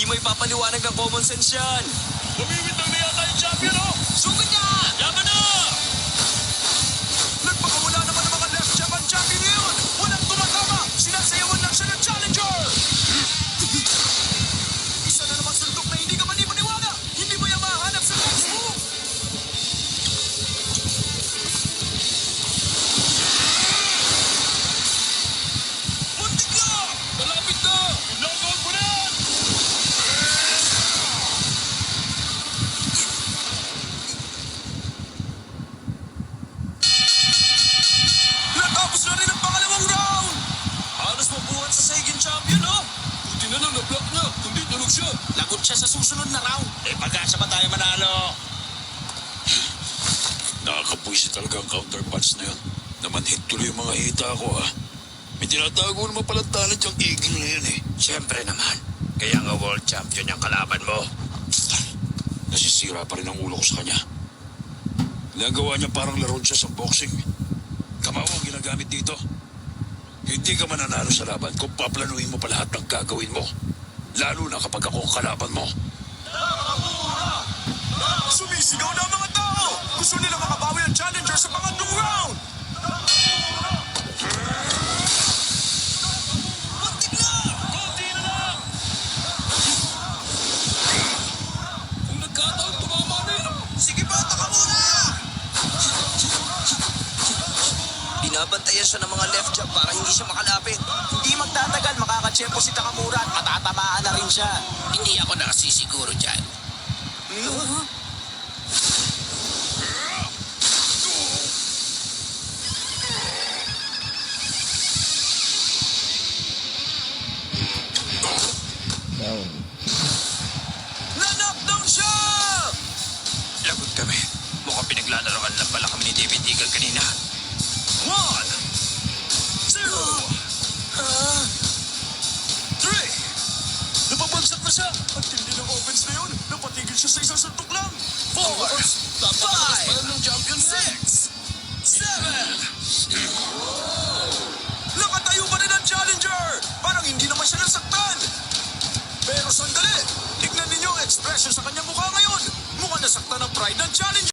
mo ipapaliwanag ng common sense yan. Lumimit na yata yung champion, oh! Sugod niya! Yaman na! Nagpakawala naman ng mga left jab ang champion ngayon! Walang tumatama! Sinasayawan lang siya ng challenger! Isa na naman suntok na hindi ka manipaniwala! Hindi mo yan mahanap sa next move! Muntik na! Malapit na! Ilagawag mo na yan! Natapos na rin ang pangalawang round! Halos mabuhat sa Seigen champion, no? Buti na lang na-block niya. Kundi tulog siya. Lagot siya sa susunod na round. Pag-asa pa tayo manalo. Nakakapwisit talaga ang counterpunch na yun. Namanhid tuloy yung mga hita ko, ha? May tinatago naman palang talent yung eagle na yun, eh. Siyempre naman. Kaya nga world champion yung kalaban mo. Nasisira pa rin ang ulo ko sa kanya. Nagawa niya parang laro siya sa boxing. Kamawa ang ginagamit dito. Hindi ka mananalo sa laban kung paplanuhin mo pa lahat ng gagawin mo. Lalo na kapag ako ang kalaban mo. Sumisigaw na ang mga tao! Gusto nila makabawi ang challenger sa pangatlong round! Muntik na! Konti na lang! Kung nagkataon, tumama na yun. Sige pa, taka muna! Binabantayan siya ng mga left jab para hindi siya makalapit. Hindi magtatagal, makakatsyempo si Takamura at matatamaan na rin siya. Hindi ako nakasisiguro dyan. Na-knockdown siya! Lagot kami. Mukhang pinaglalaroan lang pala kami ni David Eagle kanina. 1, 0, 3. Napabagsak na siya. Ang tindi ng offense na yun. Napatigil siya sa isang suntok lang. 4, 5, ng champion 6, 7. Nakatayo pa rin ang challenger. Parang hindi naman siya nasaktan. Pero sandali. Tignan ninyo ang expression sa kanyang mukha ngayon. Mukhang nasaktan ang pride ng challenger.